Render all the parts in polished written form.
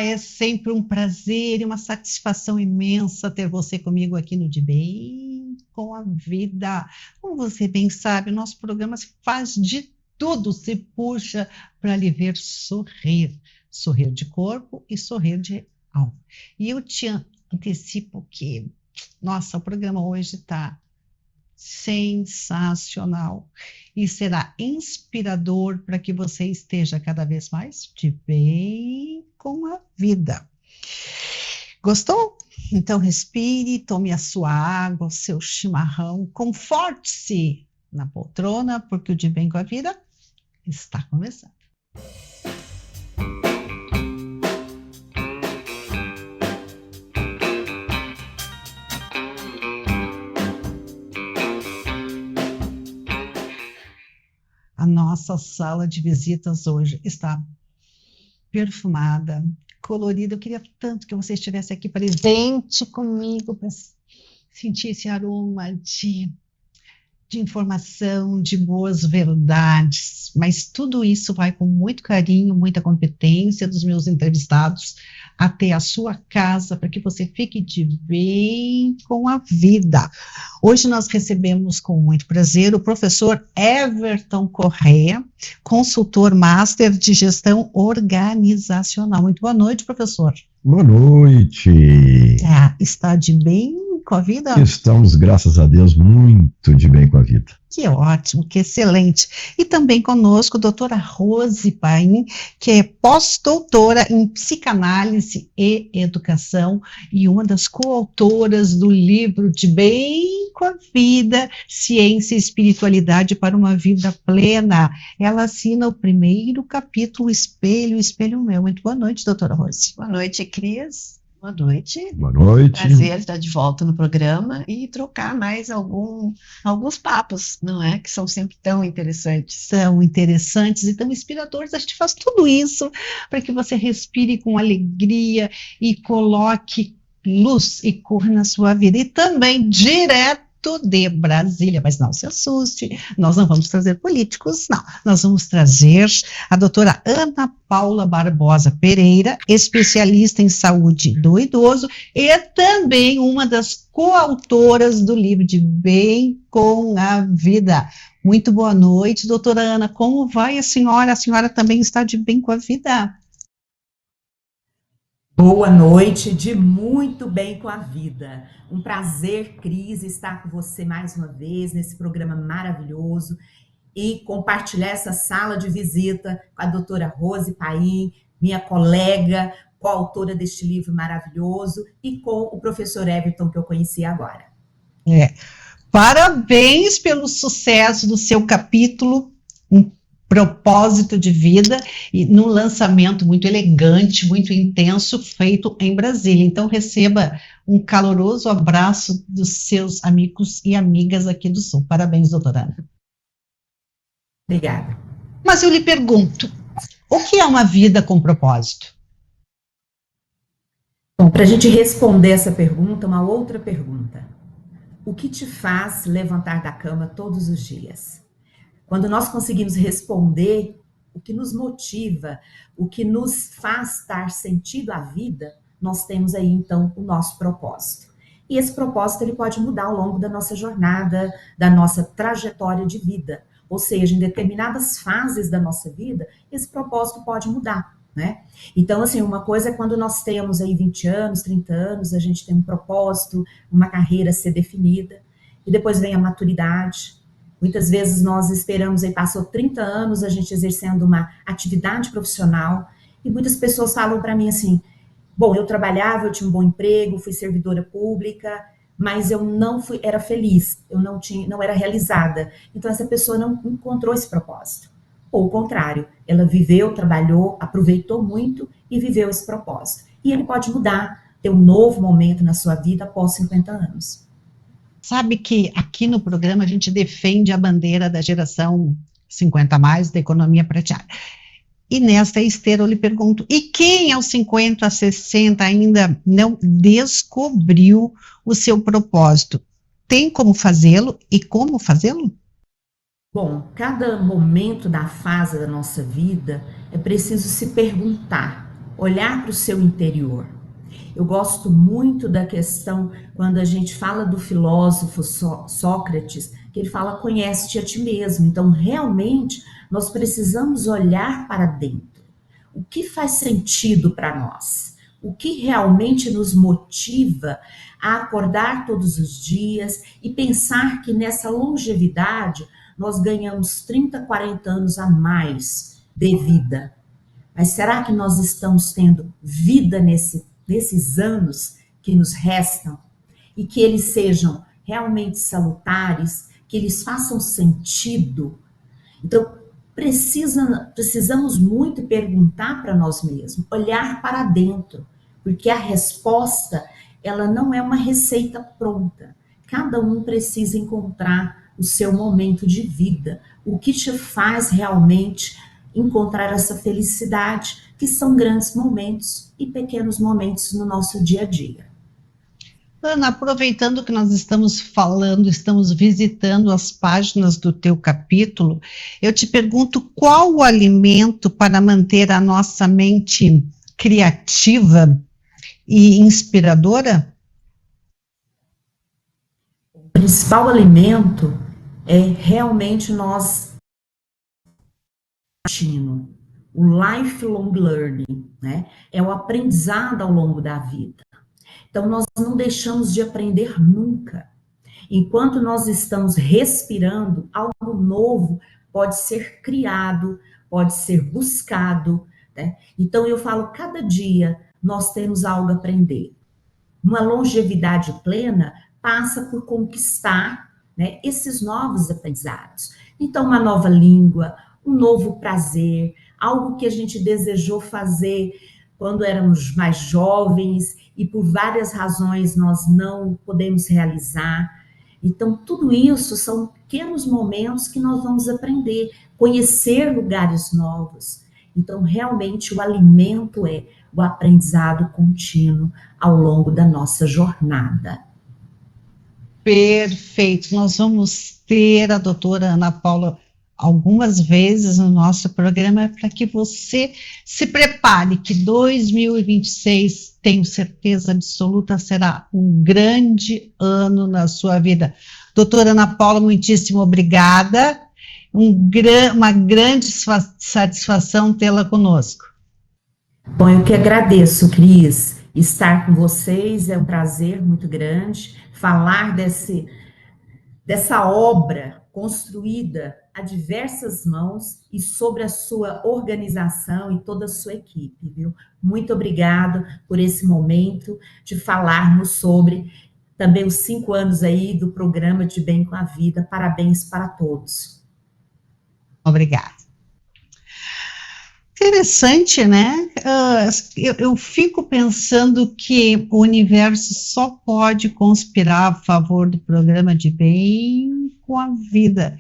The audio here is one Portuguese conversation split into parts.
é sempre um prazer e uma satisfação imensa ter você comigo aqui no De Bem com a Vida. Como você bem sabe, o nosso programa se faz de tudo, se puxa para lhe ver sorrir. Sorrir de corpo e sorrir de alma. E eu te antecipo que, nossa, o programa hoje está sensacional e será inspirador para que você esteja cada vez mais de bem com a vida. Gostou? Então respire, tome a sua água, o seu chimarrão, conforte-se na poltrona, porque o De Bem com a Vida está começando. A nossa sala de visitas hoje está perfumada, colorida. Eu queria tanto que você estivesse aqui presente comigo para sentir esse aroma de informação, de boas verdades. Mas tudo isso vai com muito carinho, muita competência dos meus entrevistados até a sua casa, para que você fique de bem com a vida. Hoje nós recebemos com muito prazer o professor Everton Correia, consultor master de gestão organizacional. Muito boa noite, professor. Boa noite. Está de bem com a vida? Estamos, graças a Deus, muito de bem com a vida. Que ótimo, que excelente. E também conosco a doutora Rose Paim, que é pós-doutora em psicanálise e educação e uma das coautoras do livro De Bem com a Vida, Ciência e Espiritualidade para uma Vida Plena. Ela assina o primeiro capítulo, Espelho, Espelho Meu. Muito boa noite, doutora Rose. Boa noite, Cris. Boa noite. Boa noite. Prazer estar de volta no programa e trocar mais alguns papos, não é? Que são sempre tão interessantes. São interessantes e tão inspiradores. A gente faz tudo isso para que você respire com alegria e coloque luz e cor na sua vida. E também direto de Brasília, mas não se assuste, nós não vamos trazer políticos, não. Nós vamos trazer a doutora Ana Paula Barbosa Pereira, especialista em saúde do idoso e também uma das coautoras do livro De Bem com a Vida. Muito boa noite, doutora Ana. Como vai a senhora? A senhora também está de bem com a vida? Boa noite, de muito bem com a vida. Um prazer, Cris, estar com você mais uma vez nesse programa maravilhoso e compartilhar essa sala de visita com a doutora Rose Paim, minha colega, coautora deste livro maravilhoso, e com o professor Everton, que eu conheci agora. Parabéns pelo sucesso do seu capítulo, propósito de vida, e num lançamento muito elegante, muito intenso, feito em Brasília. Então, receba um caloroso abraço dos seus amigos e amigas aqui do Sul. Parabéns, doutora Ana. Obrigada. Mas eu lhe pergunto, o que é uma vida com propósito? Bom, para a gente responder essa pergunta, uma outra pergunta. O que te faz levantar da cama todos os dias? Quando nós conseguimos responder o que nos motiva, o que nos faz dar sentido à vida, nós temos aí, então, o nosso propósito. E esse propósito, ele pode mudar ao longo da nossa jornada, da nossa trajetória de vida. Ou seja, em determinadas fases da nossa vida, esse propósito pode mudar, né? Então, assim, uma coisa é quando nós temos aí 20 anos, 30 anos, a gente tem um propósito, uma carreira a ser definida, e depois vem a maturidade. Muitas vezes nós esperamos, aí passou 30 anos a gente exercendo uma atividade profissional, e muitas pessoas falam para mim assim, bom, eu trabalhava, eu tinha um bom emprego, fui servidora pública, mas eu não era feliz, eu não era realizada. Então essa pessoa não encontrou esse propósito. Ou o contrário, ela viveu, trabalhou, aproveitou muito e viveu esse propósito. E ele pode mudar, ter um novo momento na sua vida após 50 anos. Sabe que aqui no programa a gente defende a bandeira da geração 50 mais, da economia prateada. E nesta esteira eu lhe pergunto, e quem aos 50, a 60 ainda não descobriu o seu propósito? Tem como fazê-lo e como fazê-lo? Bom, cada momento da fase da nossa vida é preciso se perguntar olhar para o seu interior. Eu gosto muito da questão, quando a gente fala do filósofo Sócrates, que ele fala, conhece-te a ti mesmo. Então, realmente, nós precisamos olhar para dentro. O que faz sentido para nós? O que realmente nos motiva a acordar todos os dias e pensar que nessa longevidade nós ganhamos 30, 40 anos a mais de vida. Mas será que nós estamos tendo vida nesses anos que nos restam? E que eles sejam realmente salutares, que eles façam sentido? Então, precisamos muito perguntar para nós mesmos, olhar para dentro, porque a resposta, ela não é uma receita pronta. Cada um precisa encontrar o seu momento de vida, o que te faz realmente encontrar essa felicidade, que são grandes momentos e pequenos momentos no nosso dia a dia. Ana, aproveitando que nós estamos falando, estamos visitando as páginas do teu capítulo, eu te pergunto qual o alimento para manter a nossa mente criativa e inspiradora? O principal alimento é realmente nós o lifelong learning, né? É o aprendizado ao longo da vida. Então, nós não deixamos de aprender nunca. Enquanto nós estamos respirando, algo novo pode ser criado, pode ser buscado, né? Então, eu falo, cada dia nós temos algo a aprender. Uma longevidade plena passa por conquistar, né, esses novos aprendizados. Então, uma nova língua, um novo prazer, algo que a gente desejou fazer quando éramos mais jovens e por várias razões nós não podemos realizar. Então, tudo isso são pequenos momentos que nós vamos aprender, conhecer lugares novos. Então, realmente, o alimento é o aprendizado contínuo ao longo da nossa jornada. Perfeito. Nós vamos ter a doutora Ana Paula algumas vezes no nosso programa para que você se prepare, que 2026, tenho certeza absoluta, será um grande ano na sua vida. Doutora Ana Paula, muitíssimo obrigada. Uma grande satisfação tê-la conosco. Bom, eu que agradeço, Cris, estar com vocês, é um prazer muito grande, falar dessa obra construída a diversas mãos e sobre a sua organização e toda a sua equipe, viu? Muito obrigado por esse momento de falarmos sobre também os 5 anos aí do programa de Bem com a Vida. Parabéns para todos. Obrigada. Interessante, né? Eu fico pensando que o universo só pode conspirar a favor do programa de Bem com a Vida.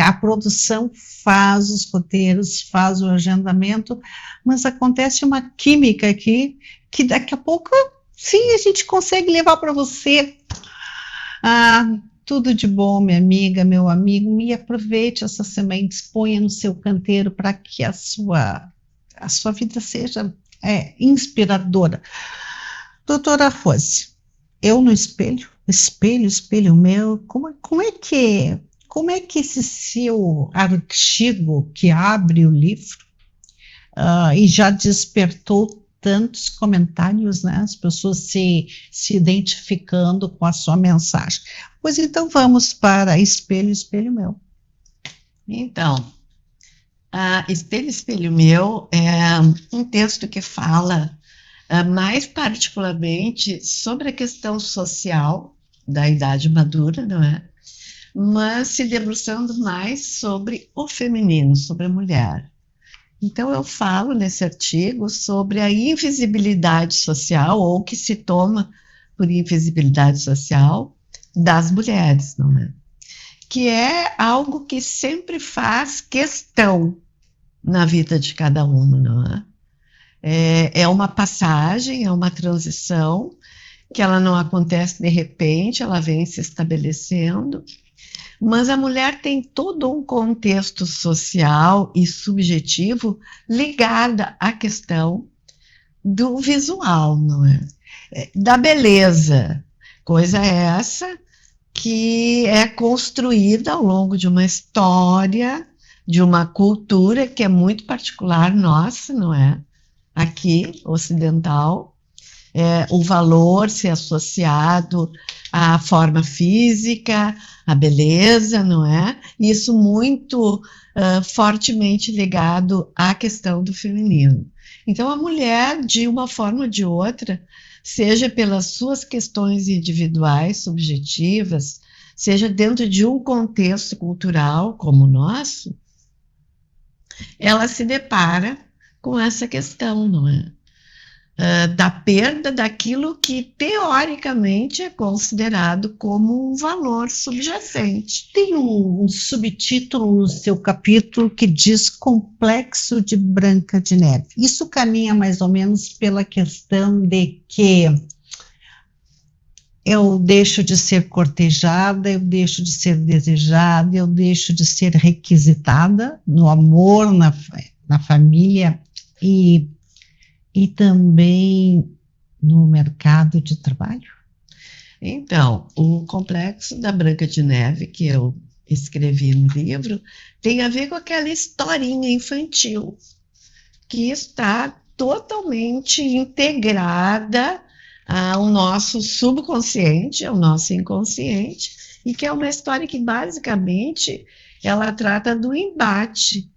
A produção faz os roteiros, faz o agendamento, mas acontece uma química aqui que daqui a pouco, sim, a gente consegue levar para você. Tudo de bom, minha amiga, meu amigo, e aproveite essas sementes, ponha no seu canteiro para que a sua vida seja inspiradora. Doutora Rose, eu no espelho meu, como é que esse seu artigo que abre o livro e já despertou tantos comentários, né? As pessoas se identificando com a sua mensagem. Pois então vamos para Espelho Meu. Então, Espelho, Espelho Meu é um texto que fala mais particularmente sobre a questão social da idade madura, não é? Mas se debruçando mais sobre o feminino, sobre a mulher. Então, eu falo nesse artigo sobre a invisibilidade social, ou o que se toma por invisibilidade social das mulheres, não é? Que é algo que sempre faz questão na vida de cada uma, não é? É uma passagem, é uma transição, que ela não acontece de repente, ela vem se estabelecendo, mas a mulher tem todo um contexto social e subjetivo ligado à questão do visual, não é? Da beleza. Coisa essa que é construída ao longo de uma história, de uma cultura que é muito particular nossa, não é? Aqui, ocidental, o valor ser associado à forma física, à beleza, não é? Isso muito fortemente ligado à questão do feminino. Então, a mulher, de uma forma ou de outra, seja pelas suas questões individuais, subjetivas, seja dentro de um contexto cultural como o nosso, ela se depara com essa questão, não é? Da perda daquilo que teoricamente é considerado como um valor subjacente. Tem um subtítulo no seu capítulo que diz Complexo de Branca de Neve. Isso caminha mais ou menos pela questão de que eu deixo de ser cortejada, eu deixo de ser desejada, eu deixo de ser requisitada no amor, na família e também no mercado de trabalho. Então, o Complexo da Branca de Neve, que eu escrevi no livro, tem a ver com aquela historinha infantil que está totalmente integrada ao nosso subconsciente, ao nosso inconsciente, e que é uma história que basicamente ela trata do embate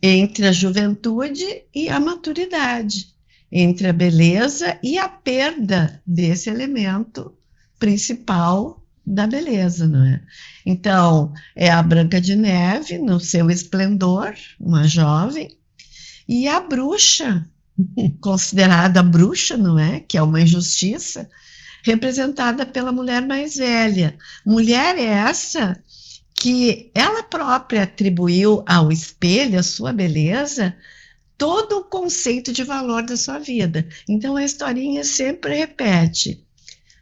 entre a juventude e a maturidade, entre a beleza e a perda desse elemento principal da beleza, não é? Então, é a Branca de Neve no seu esplendor, uma jovem, e a bruxa, considerada bruxa, não é? Que é uma injustiça, representada pela mulher mais velha. Mulher essa que ela própria atribuiu ao espelho, a sua beleza, todo o conceito de valor da sua vida. Então a historinha sempre repete.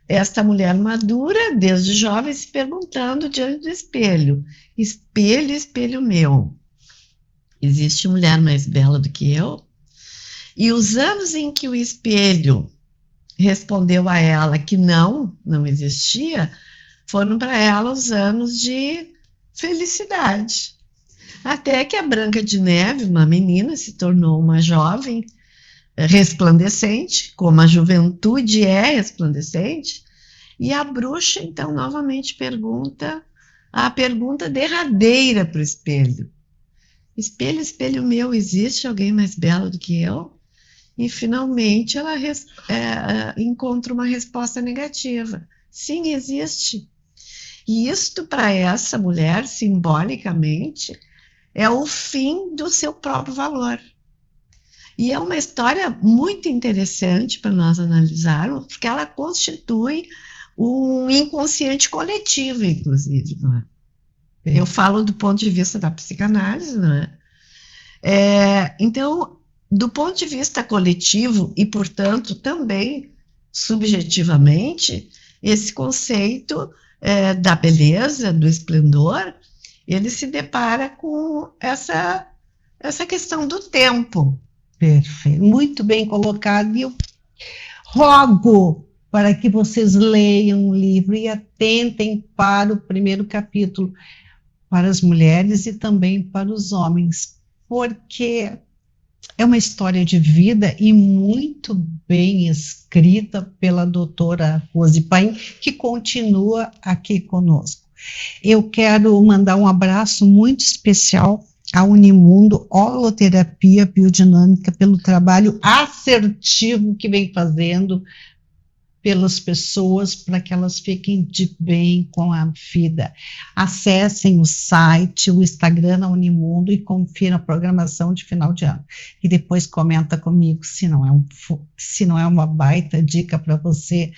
Esta mulher madura, desde jovem, se perguntando diante do espelho: espelho, espelho meu, existe mulher mais bela do que eu? E os anos em que o espelho respondeu a ela que não existia, foram para ela os anos de felicidade. Até que a Branca de Neve, uma menina, se tornou uma jovem resplandecente, como a juventude é resplandecente, e a bruxa, então, novamente pergunta a pergunta derradeira para o espelho: espelho, espelho meu, existe alguém mais belo do que eu? E, finalmente, ela encontra uma resposta negativa. Sim, existe. E isto, para essa mulher, simbolicamente, é o fim do seu próprio valor. E é uma história muito interessante para nós analisarmos, porque ela constitui um inconsciente coletivo, inclusive. Não é? Eu falo do ponto de vista da psicanálise, não é? Então, do ponto de vista coletivo e, portanto, também subjetivamente, esse conceito da beleza, do esplendor, ele se depara com essa questão do tempo. Perfeito, muito bem colocado. E eu rogo para que vocês leiam o livro e atentem para o primeiro capítulo, para as mulheres e também para os homens, porque é uma história de vida e muito bem escrita pela doutora Rose Paim, que continua aqui conosco. Eu quero mandar um abraço muito especial à Unimundo Holoterapia Biodinâmica pelo trabalho assertivo que vem fazendo pelas pessoas para que elas fiquem de bem com a vida. Acessem o site, o Instagram da Unimundo e confiram a programação de final de ano. E depois comenta comigo se não é uma baita dica para você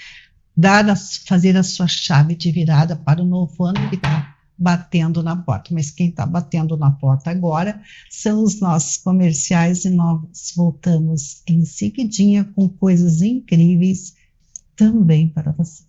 fazer a sua chave de virada para o novo ano que está batendo na porta. Mas quem está batendo na porta agora são os nossos comerciais e nós voltamos em seguidinha com coisas incríveis também para você.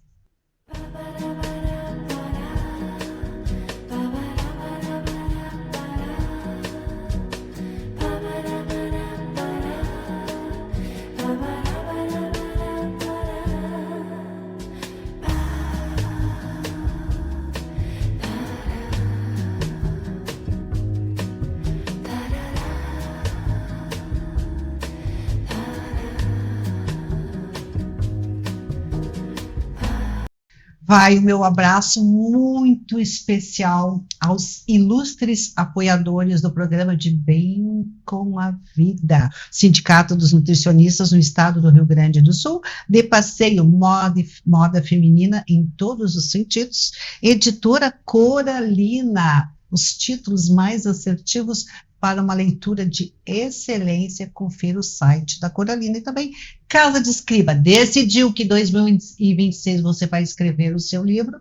vai o meu abraço muito especial aos ilustres apoiadores do programa de Bem com a Vida, Sindicato dos Nutricionistas no Estado do Rio Grande do Sul, De Passeio Moda Feminina em todos os sentidos, Editora Coralina, os títulos mais assertivos para uma leitura de excelência. Confira o site da Coralina. E também Casa de Escriba. Decidiu que 2026 você vai escrever o seu livro?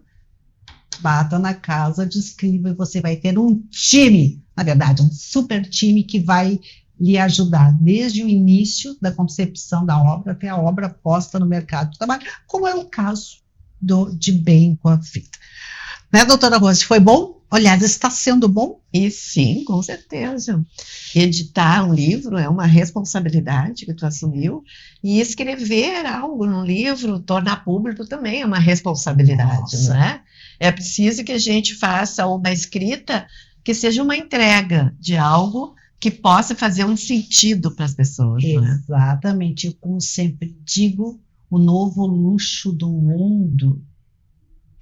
Bata na Casa de Escriba e você vai ter um time, na verdade, um super time que vai lhe ajudar desde o início da concepção da obra até a obra posta no mercado de trabalho, como é o caso de Bem com a Vida. Né, doutora Rose, foi bom? Aliás, está sendo bom? E sim, com certeza. Editar um livro é uma responsabilidade que tu assumiu, e escrever algo no livro, tornar público também é uma responsabilidade, não é? É preciso que a gente faça uma escrita que seja uma entrega de algo que possa fazer um sentido para as pessoas. Exatamente. Eu, como sempre digo, o novo luxo do mundo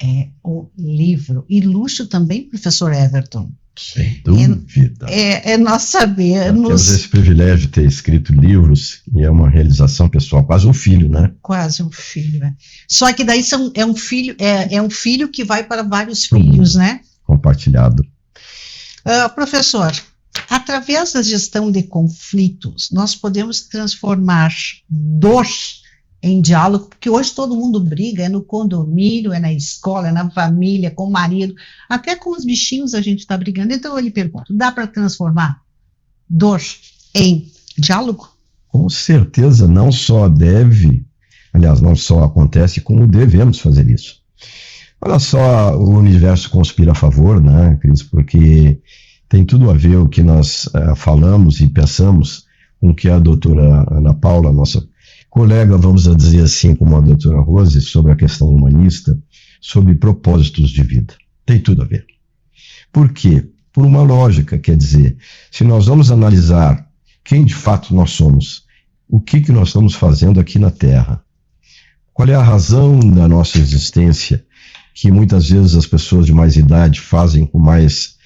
é o livro. E luxo também, professor Everton. Sem dúvida. Nós sabemos. Temos esse privilégio de ter escrito livros, e é uma realização pessoal, quase um filho, né? Quase um filho, né? Só que daí é um filho que vai para vários filhos, né? Compartilhado. Professor, através da gestão de conflitos, nós podemos transformar dor em diálogo, porque hoje todo mundo briga, é no condomínio, é na escola, é na família, com o marido, até com os bichinhos a gente está brigando. Então eu lhe pergunto, dá para transformar dor em diálogo? Com certeza, não só deve, aliás, não só acontece, como devemos fazer isso. Olha só, o universo conspira a favor, né, Cris, porque tem tudo a ver o que nós falamos e pensamos com o que a doutora Ana Paula, nossa colega, vamos dizer assim, como a doutora Rose, sobre a questão humanista, sobre propósitos de vida. Tem tudo a ver. Por quê? Por uma lógica, quer dizer, se nós vamos analisar quem de fato nós somos, o que nós estamos fazendo aqui na Terra, qual é a razão da nossa existência, que muitas vezes as pessoas de mais idade fazem com mais,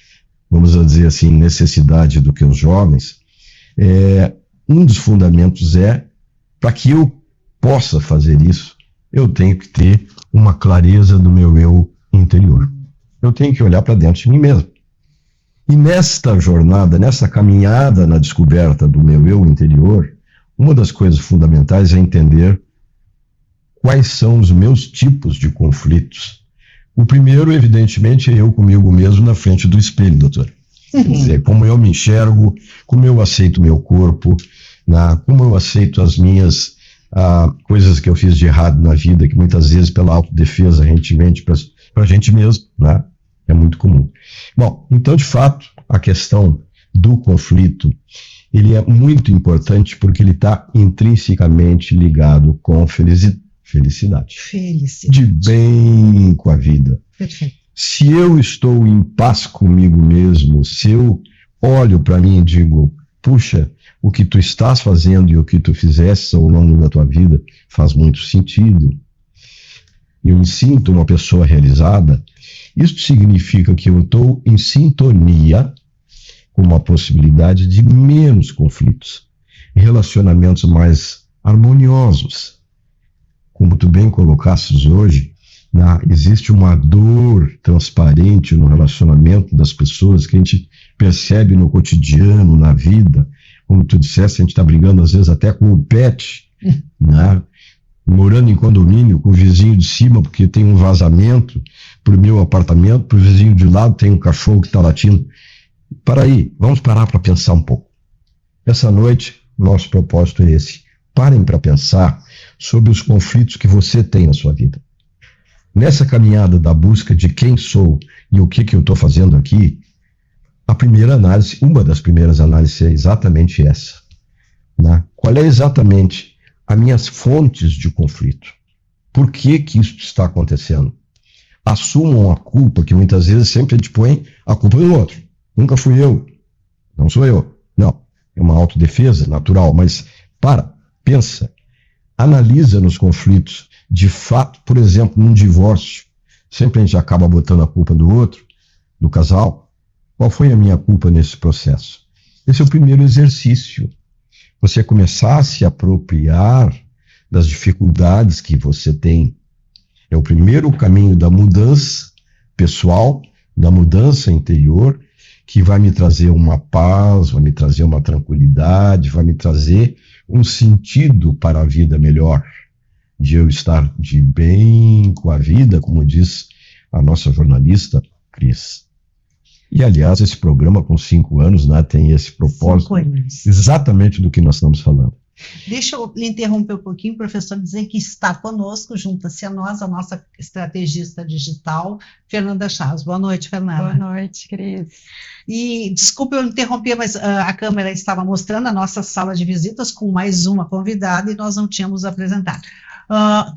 vamos dizer assim, necessidade do que os jovens, um dos fundamentos para que eu possa fazer isso, eu tenho que ter uma clareza do meu eu interior. Eu tenho que olhar para dentro de mim mesmo. E nesta jornada, nessa caminhada na descoberta do meu eu interior, uma das coisas fundamentais é entender quais são os meus tipos de conflitos. O primeiro, evidentemente, é eu comigo mesmo na frente do espelho, doutor. Quer dizer, como eu me enxergo, como eu aceito o meu corpo, como eu aceito as minhas coisas que eu fiz de errado na vida, que muitas vezes pela autodefesa a gente mente para a gente mesmo, né? É muito comum. Bom, então de fato a questão do conflito, ele é muito importante porque ele está intrinsecamente ligado com felicidade. De bem com a vida. Perfeito. Se eu estou em paz comigo mesmo, se eu olho para mim e digo, puxa, o que tu estás fazendo e o que tu fizeste ao longo da tua vida faz muito sentido. Eu me sinto uma pessoa realizada. Isso significa que eu estou em sintonia com uma possibilidade de menos conflitos, relacionamentos mais harmoniosos. Como tu bem colocasses hoje, existe uma dor transparente no relacionamento das pessoas que a gente percebe no cotidiano, na vida. Como tu disseste, a gente está brigando às vezes até com o pet, né? Morando em condomínio com o vizinho de cima porque tem um vazamento para o meu apartamento, para o vizinho de lado tem um cachorro que está latindo. Para aí, vamos parar para pensar um pouco. Essa noite, nosso propósito é esse. Parem para pensar sobre os conflitos que você tem na sua vida. Nessa caminhada da busca de quem sou e o que eu estou fazendo aqui, a primeira análise, uma das primeiras análises é exatamente essa. Né? Qual é exatamente as minhas fontes de conflito? Por que isso está acontecendo? Assumam a culpa, que muitas vezes sempre a gente põe a culpa no outro. Nunca fui eu, não sou eu. Não, é uma autodefesa natural, mas pensa, analisa nos conflitos. De fato, por exemplo, num divórcio, Sempre a gente acaba botando a culpa do outro, do casal. Qual foi a minha culpa nesse processo? Esse é o primeiro exercício. Você começar a se apropriar das dificuldades que você tem. É o primeiro caminho da mudança pessoal, da mudança interior, que vai me trazer uma paz, vai me trazer uma tranquilidade, vai me trazer um sentido para a vida melhor, de eu estar de bem com a vida, como diz a nossa jornalista, Cris. E, aliás, esse programa com 5 anos, né, tem esse propósito 5 anos. exatamente do que nós estamos falando. Deixa eu lhe interromper um pouquinho, professor, dizer que está conosco, junta-se a nós, a nossa estrategista digital, Fernanda Chaves. Boa noite, Fernanda. Boa noite, Cris. E, desculpe eu interromper, mas a câmera estava mostrando a nossa sala de visitas com mais uma convidada e nós não tínhamos apresentado.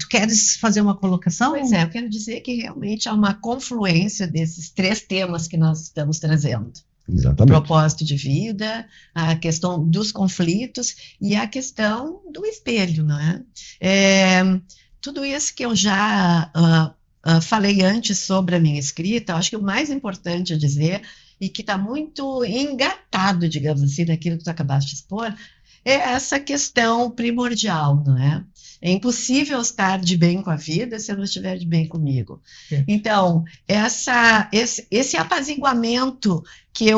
Tu queres fazer uma colocação? Pois é, eu quero dizer que realmente há uma confluência desses 3 temas que nós estamos trazendo. Exatamente. Propósito de vida, a questão dos conflitos e a questão do espelho, não é? Tudo isso que eu já falei antes sobre a minha escrita, eu acho que o mais importante a dizer, e que está muito engatado, digamos assim, naquilo que tu acabaste de expor, é essa questão primordial, não é? É impossível estar de bem com a vida se eu não estiver de bem comigo. Então, esse apaziguamento que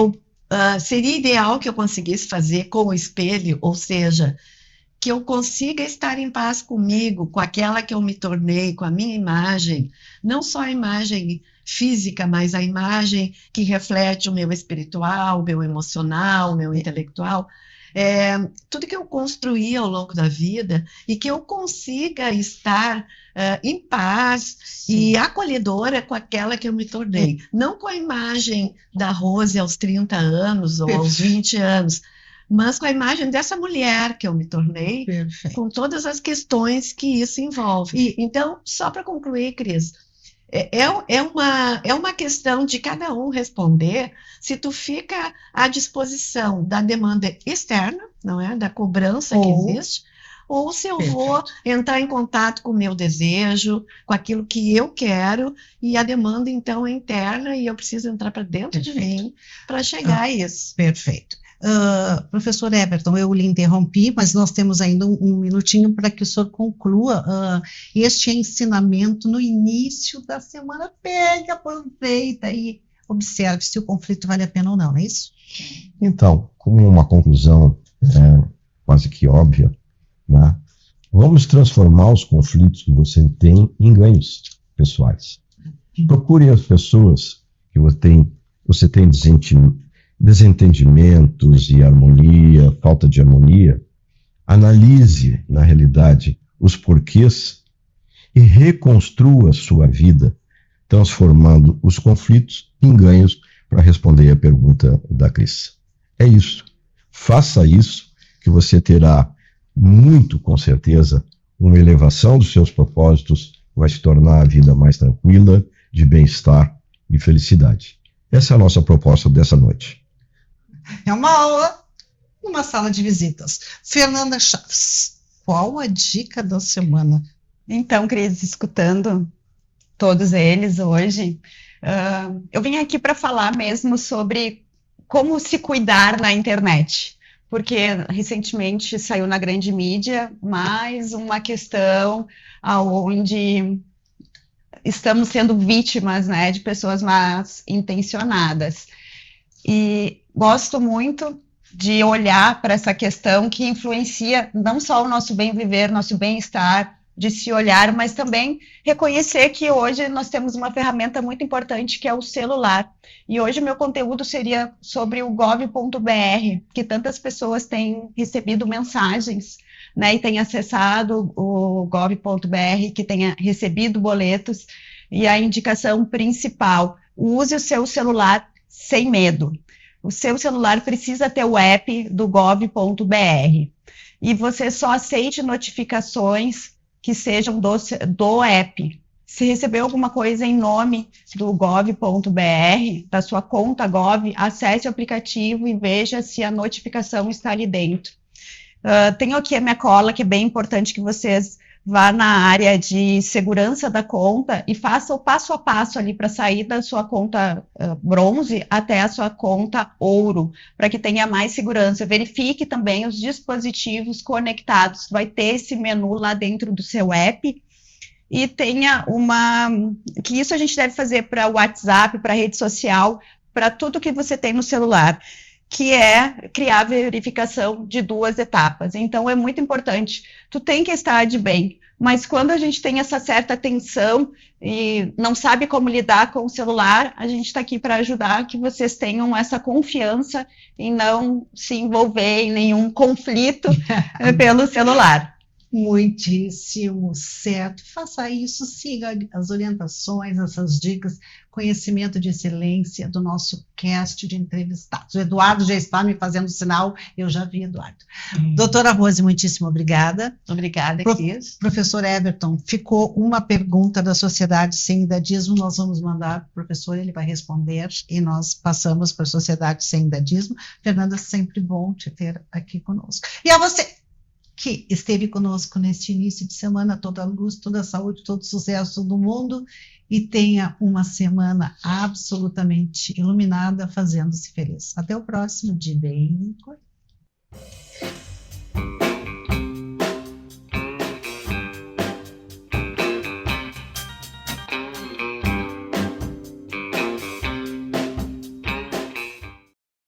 seria ideal que eu conseguisse fazer com o espelho, ou seja, que eu consiga estar em paz comigo, com aquela que eu me tornei, com a minha imagem, não só a imagem física, mas a imagem que reflete o meu espiritual, o meu emocional, o meu intelectual, tudo que eu construí ao longo da vida e que eu consiga estar em paz e acolhedora com aquela que eu me tornei. Não com a imagem da Rose aos 30 anos ou aos 20 anos, mas com a imagem dessa mulher que eu me tornei, com todas as questões que isso envolve. Então, só para concluir, Cris, é uma questão de cada um responder se tu fica à disposição da demanda externa, não é? Da cobrança que existe, ou se eu vou entrar em contato com o meu desejo, com aquilo que eu quero, e a demanda, então, é interna, e eu preciso entrar para dentro de mim para chegar a isso. Perfeito. Professor Everton, eu lhe interrompi, mas nós temos ainda um minutinho para que o senhor conclua este ensinamento no início da semana. Pega, aproveita e observe se o conflito vale a pena ou não, não é isso? Então, como uma conclusão quase que óbvia, né, vamos transformar os conflitos que você tem em ganhos pessoais. Procure as pessoas que você tem desentendimentos e harmonia, falta de harmonia. Analise, na realidade, os porquês e reconstrua a sua vida, transformando os conflitos em ganhos, para responder a pergunta da Cris. É isso. Faça isso, que você terá muito, com certeza, uma elevação dos seus propósitos, vai se tornar a vida mais tranquila, de bem-estar e felicidade. Essa é a nossa proposta dessa noite. É uma aula numa sala de visitas. Fernanda Chaves, qual a dica da semana? Então, Cris, escutando todos eles hoje, eu vim aqui para falar mesmo sobre como se cuidar na internet, porque recentemente saiu na grande mídia mais uma questão onde estamos sendo vítimas, né, de pessoas mal intencionadas. E gosto muito de olhar para essa questão que influencia não só o nosso bem viver, nosso bem-estar, de se olhar, mas também reconhecer que hoje nós temos uma ferramenta muito importante que é o celular. E hoje o meu conteúdo seria sobre o gov.br, que tantas pessoas têm recebido mensagens, né, e têm acessado o gov.br, que tenha recebido boletos, e a indicação principal: use o seu celular sem medo. O seu celular precisa ter o app do gov.br e você só aceite notificações que sejam do app. Se receber alguma coisa em nome do gov.br, da sua conta Gov, acesse o aplicativo e veja se a notificação está ali dentro. Tenho aqui a minha cola, que é bem importante que vocês vá na área de segurança da conta e faça o passo a passo ali para sair da sua conta bronze até a sua conta ouro, para que tenha mais segurança. Verifique também os dispositivos conectados, vai ter esse menu lá dentro do seu app, e tenha que isso a gente deve fazer para o WhatsApp, para a rede social, para tudo que você tem no celular, que é criar verificação de 2 etapas. Então, é muito importante. Tu tem que estar de bem, mas quando a gente tem essa certa tensão e não sabe como lidar com o celular, a gente está aqui para ajudar que vocês tenham essa confiança em não se envolver em nenhum conflito pelo celular. Muitíssimo certo. Faça isso, siga as orientações, essas dicas, conhecimento de excelência do nosso cast de entrevistados. O Eduardo já está me fazendo sinal, eu já vi, Eduardo. Doutora Rose, muitíssimo obrigada. Obrigada, Cris. Professor Everton, ficou uma pergunta da Sociedade Sem Idadismo, nós vamos mandar para o professor, ele vai responder, e nós passamos para a Sociedade Sem Idadismo. Fernanda, sempre bom te ter aqui conosco. E a você, que esteve conosco neste início de semana, toda a luz, toda a saúde, todo o sucesso do mundo, e tenha uma semana absolutamente iluminada, fazendo-se feliz. Até o próximo, de bem.